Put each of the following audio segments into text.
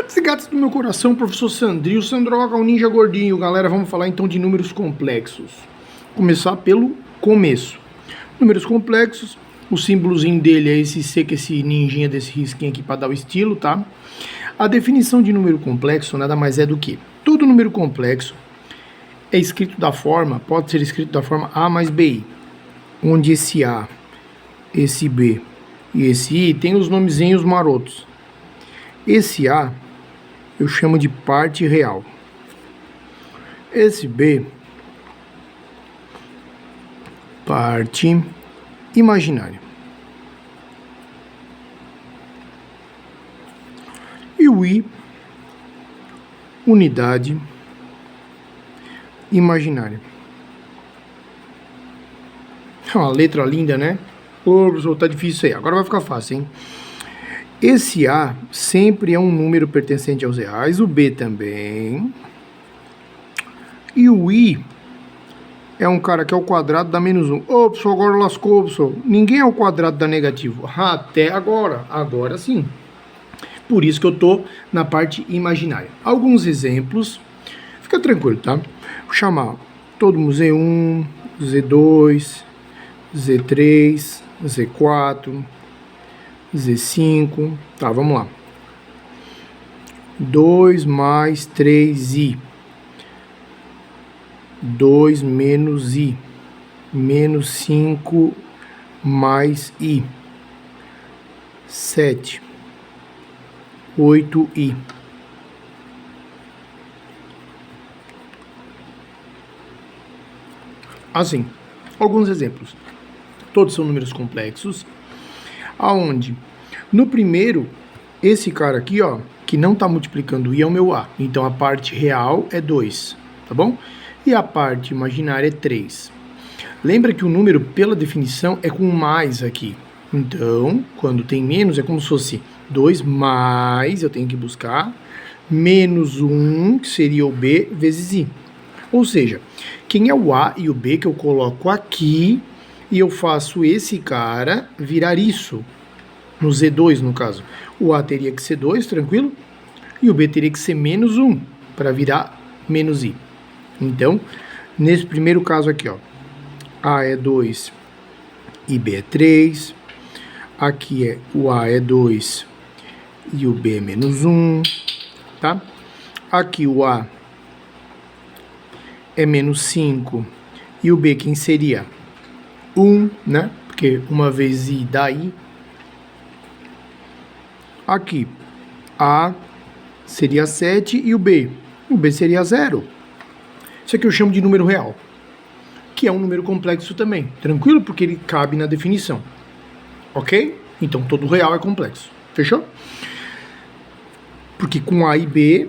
Gatos e gatas do meu coração, professor Sandrinho, Sandroga, o ninja gordinho. Galera, vamos falar então de números complexos. Começar pelo começo. Números complexos, o símbolozinho dele é esse C, que esse ninjinha desse risquinho aqui para dar o estilo, tá? A definição de número complexo nada mais é do que todo número complexo é escrito da forma, pode ser escrito da forma A mais BI, onde esse A, esse B e esse I tem os nomezinhos marotos. Esse A eu chamo de parte real. Esse B, parte imaginária. E o I, unidade imaginária. É uma letra linda, né? Ô, professor, tá difícil aí. Agora vai ficar fácil, hein? Esse A sempre é um número pertencente aos reais, o B também. E o I é um cara que é o quadrado da menos 1. Ô, professor, agora lascou, professor. Ninguém é o quadrado da negativo. Até agora. Agora sim. Por isso que eu tô na parte imaginária. Alguns exemplos. Fica tranquilo, tá? Vou chamar todo mundo Z1, Z2, Z3, Z4... Z5, tá, vamos lá. 2 mais 3i. 2 menos i. Menos 5 mais i. 7. 8i. Assim, alguns exemplos. Todos são números complexos. Aonde? No primeiro, esse cara aqui, ó, que não está multiplicando i é o meu A. Então, a parte real é 2, tá bom? E a parte imaginária é 3. Lembra que o número, pela definição, é com mais aqui. Então, quando tem menos, é como se fosse 2 mais, eu tenho que buscar, menos 1, que seria o B, vezes i. Ou seja, quem é o A e o B que eu coloco aqui, e eu faço esse cara virar isso, no Z2 no caso. O A teria que ser 2, tranquilo? E o B teria que ser menos 1, para virar menos I. Então, nesse primeiro caso aqui, ó, A é 2 e B é 3. Aqui o A é 2 e o B é menos 1, tá? Aqui o A é menos 5 e o B quem seria? 1, né? Porque uma vez i dá i. Aqui, A seria 7 e o B seria 0. Isso aqui eu chamo de número real, que é um número complexo também. Tranquilo? Porque ele cabe na definição. Ok? Então, todo real é complexo. Fechou? Porque com A e B,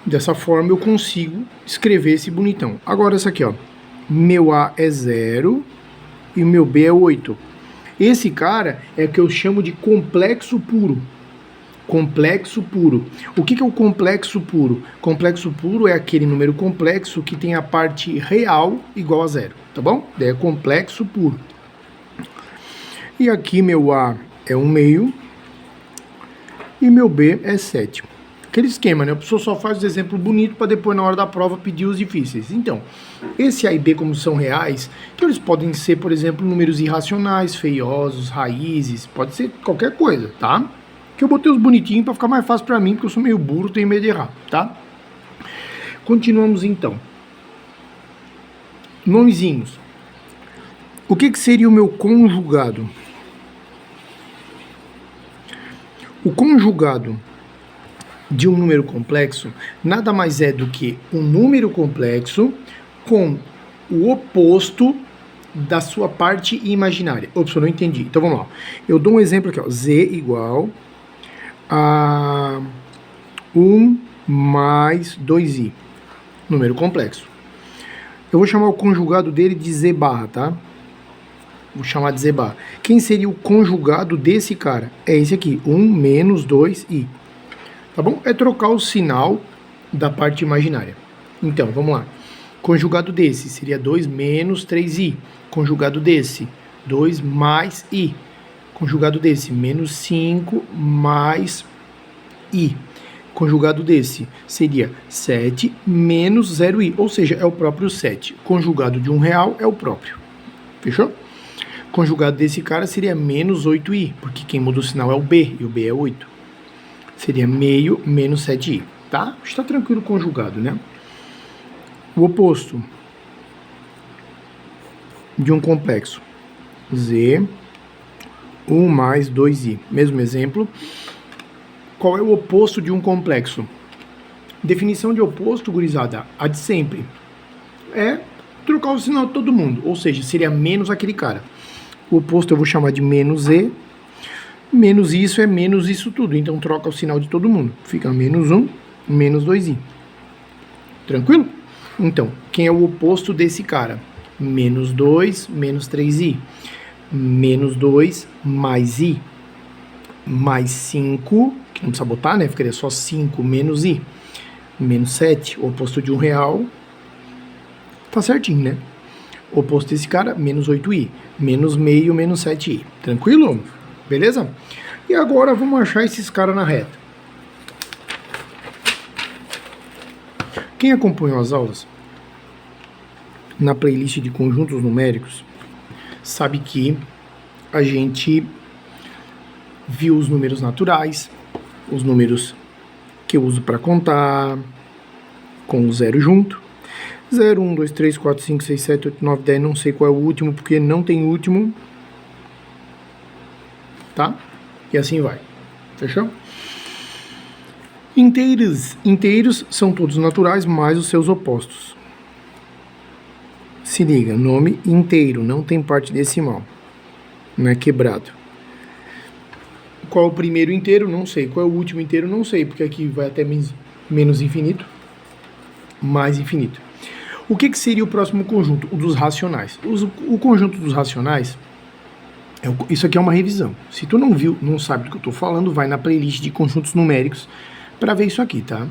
dessa forma, eu consigo escrever esse bonitão. Agora, essa aqui, ó. Meu A é 0... e o meu B é 8. Esse cara é o que eu chamo de complexo puro. Complexo puro. O que é o complexo puro? Complexo puro é aquele número complexo que tem a parte real igual a 0, tá bom? Daí é complexo puro. E aqui meu A é 1/2 e meu B é 7. Aquele esquema, né? A pessoa só faz os exemplos bonitos para depois, na hora da prova, pedir os difíceis. Então, esse A e B, como são reais, então eles podem ser, por exemplo, números irracionais, feiosos, raízes, pode ser qualquer coisa, tá? Que eu botei os bonitinhos para ficar mais fácil para mim, porque eu sou meio burro, tenho medo de errar, tá? Continuamos, então. Nomezinhos. O que seria o meu conjugado? O conjugado de um número complexo nada mais é do que um número complexo com o oposto da sua parte imaginária. Ops, eu não entendi. Então vamos lá. Eu dou um exemplo aqui, ó. Z igual a 1 mais 2i. Número complexo. Eu vou chamar o conjugado dele de Z barra, tá? Vou chamar de Z barra. Quem seria o conjugado desse cara? É esse aqui, 1 menos 2i. Tá bom? É trocar o sinal da parte imaginária. Então, vamos lá. Conjugado desse seria 2 menos 3i. Conjugado desse, 2 mais i. Conjugado desse, menos 5 mais i. Conjugado desse seria 7 menos 0i, ou seja, é o próprio 7. Conjugado de R$1 é o próprio. Fechou? Conjugado desse cara seria menos 8i, porque quem muda o sinal é o b, e o b é 8. Seria meio menos 7i, tá? Está tranquilo conjugado, né? O oposto de um complexo, z, 1 mais 2i. Mesmo exemplo. Qual é o oposto de um complexo? Definição de oposto, gurizada, a de sempre. É trocar o sinal de todo mundo, ou seja, seria menos aquele cara. O oposto eu vou chamar de menos e, menos isso é menos isso tudo, então troca o sinal de todo mundo. Fica menos 1, menos 2i. Tranquilo? Então, quem é o oposto desse cara? Menos 2, menos 3i. Menos 2, mais i. Mais 5, que não precisa botar, né? Ficaria só 5 menos i. Menos 7, o oposto de R$1. Tá certinho, né? O oposto desse cara, menos 8i. Menos meio, menos 7i. Tranquilo? Beleza? E agora vamos achar esses caras na reta. Quem acompanhou as aulas na playlist de conjuntos numéricos sabe que a gente viu os números naturais, os números que eu uso para contar, com o zero junto. 0, 1, 2, 3, 4, 5, 6, 7, 8, 9, 10, não sei qual é o último, porque não tem último. Tá? E assim vai. Fechou? Inteiros. Inteiros são todos naturais, mais os seus opostos. Se liga, nome inteiro, não tem parte decimal. Não é quebrado. Qual é o primeiro inteiro? Não sei. Qual é o último inteiro? Não sei, porque aqui vai até menos infinito, mais infinito. O que seria o próximo conjunto? O dos racionais. O conjunto dos racionais, isso aqui é uma revisão. Se tu não viu, não sabe do que eu estou falando, vai na playlist de conjuntos numéricos para ver isso aqui, tá?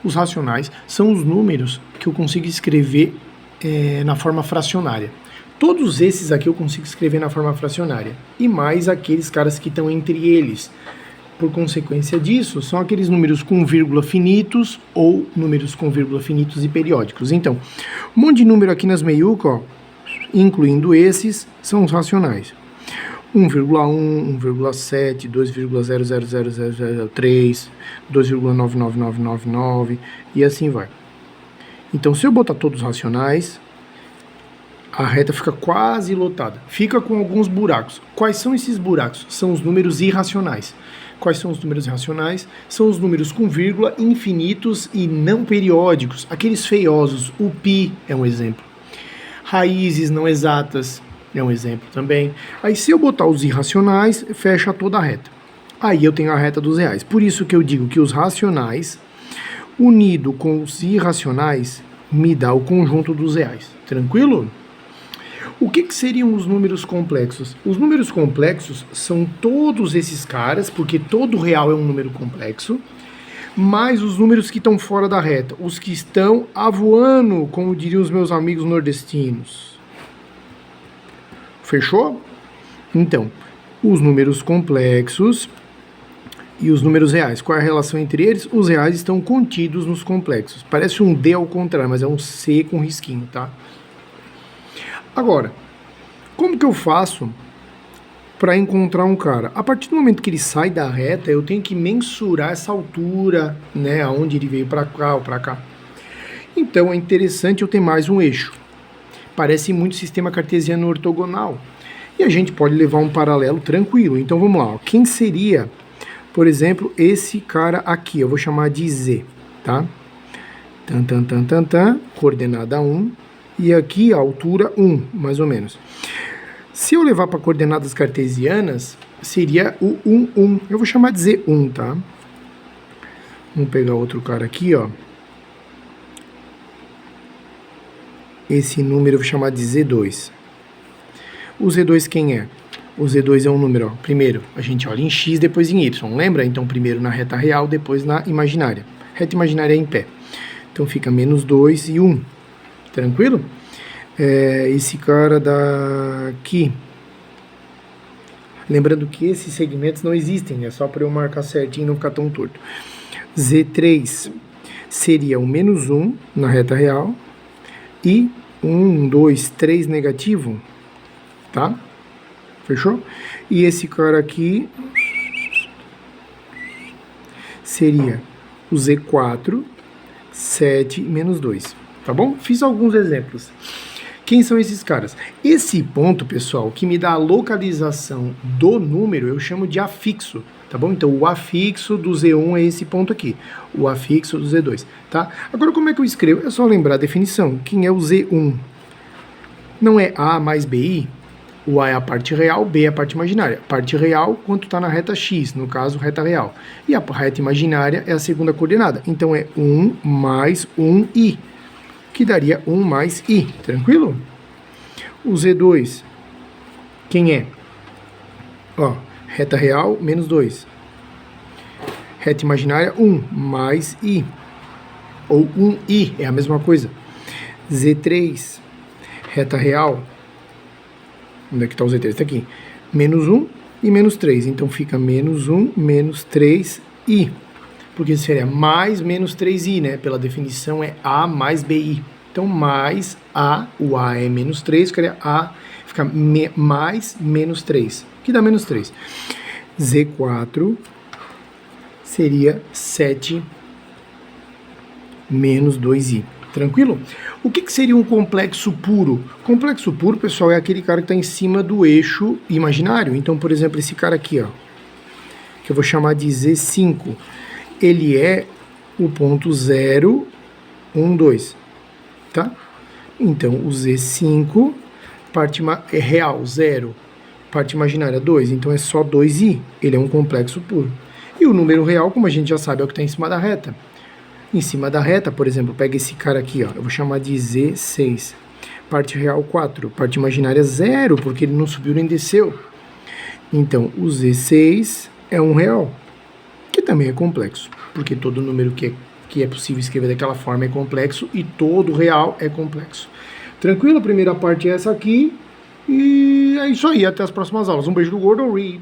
Os racionais são os números que eu consigo escrever na forma fracionária. Todos esses aqui eu consigo escrever na forma fracionária. E mais aqueles caras que estão entre eles. Por consequência disso, são aqueles números com vírgula finitos ou números com vírgula finitos e periódicos. Então, um monte de número aqui nas meiucas, ó, incluindo esses, são os racionais. 1,1, 1,7, 2,0000003, 2,99999 e assim vai. Então, se eu botar todos os racionais, a reta fica quase lotada. Fica com alguns buracos. Quais são esses buracos? São os números irracionais. Quais são os números racionais? São os números com vírgula, infinitos e não periódicos. Aqueles feiosos. O π é um exemplo. Raízes não exatas é um exemplo também. Aí se eu botar os irracionais, fecha toda a reta. Aí eu tenho a reta dos reais. Por isso que eu digo que os racionais, unido com os irracionais, me dá o conjunto dos reais. Tranquilo? O que seriam os números complexos? Os números complexos são todos esses caras, porque todo real é um número complexo, mais os números que estão fora da reta, os que estão avoando, como diriam os meus amigos nordestinos. Fechou? Então, os números complexos e os números reais. Qual é a relação entre eles? Os reais estão contidos nos complexos. Parece um D ao contrário, mas é um C com risquinho, tá? Agora, como que eu faço para encontrar um cara? A partir do momento que ele sai da reta, eu tenho que mensurar essa altura, né, aonde ele veio para cá ou para cá. Então é interessante eu ter mais um eixo. Parece muito sistema cartesiano ortogonal. E a gente pode levar um paralelo tranquilo. Então vamos lá. Ó. Quem seria, por exemplo, esse cara aqui? Eu vou chamar de Z, tá? Coordenada 1. E aqui a altura 1, mais ou menos. Se eu levar para coordenadas cartesianas, seria o 1, 1. Eu vou chamar de Z1, tá? Vamos pegar outro cara aqui, ó. Esse número eu vou chamar de Z2. O Z2 quem é? O Z2 é um número, ó. Primeiro, a gente olha em X, depois em Y. Lembra? Então, primeiro na reta real, depois na imaginária. Reta imaginária é em pé. Então, fica menos 2 e 1. Tranquilo? Esse cara daqui. Lembrando que esses segmentos não existem, é só para eu marcar certinho e não ficar tão torto. Z3 seria o menos 1 na reta real e 1, 2, 3 negativo, tá? Fechou? E esse cara aqui seria o Z4, 7 menos 2, tá bom? Fiz alguns exemplos. Quem são esses caras? Esse ponto, pessoal, que me dá a localização do número, eu chamo de afixo, tá bom? Então, o afixo do Z1 é esse ponto aqui, o afixo do Z2, tá? Agora, como é que eu escrevo? É só lembrar a definição. Quem é o Z1? Não é A mais BI? O A é a parte real, B é a parte imaginária. Parte real, quanto está na reta X, no caso, reta real. E a reta imaginária é a segunda coordenada. Então, é 1 mais 1i, que daria 1 mais i, tranquilo? O Z2, quem é? Ó, reta real, menos 2. Reta imaginária, 1 mais i, ou 1i, é a mesma coisa. Z3, reta real, onde é que está o Z3? Está aqui. Menos 1 e menos 3. Então, fica menos 1, menos 3i. Porque seria mais menos 3i, né? Pela definição, é A mais BI. Então, mais A, o A é menos 3, ficaria A, fica mais menos 3, que dá menos 3. Z4 seria 7 menos 2i. Tranquilo? O que seria um complexo puro? Complexo puro, pessoal, é aquele cara que está em cima do eixo imaginário. Então, por exemplo, esse cara aqui, ó, que eu vou chamar de Z5, ele é o ponto 0, 1, 2, tá? Então, o Z5, parte real, 0, parte imaginária, 2, então é só 2i, ele é um complexo puro. E o número real, como a gente já sabe, é o que está em cima da reta. Em cima da reta, por exemplo, pega esse cara aqui, ó, eu vou chamar de Z6. Parte real 4, parte imaginária 0, porque ele não subiu nem desceu. Então, o Z6 é um real, que também é complexo, porque todo número que é possível escrever daquela forma é complexo e todo real é complexo. Tranquilo? A primeira parte é essa aqui. E é isso aí, até as próximas aulas. Um beijo do Gordo Ri.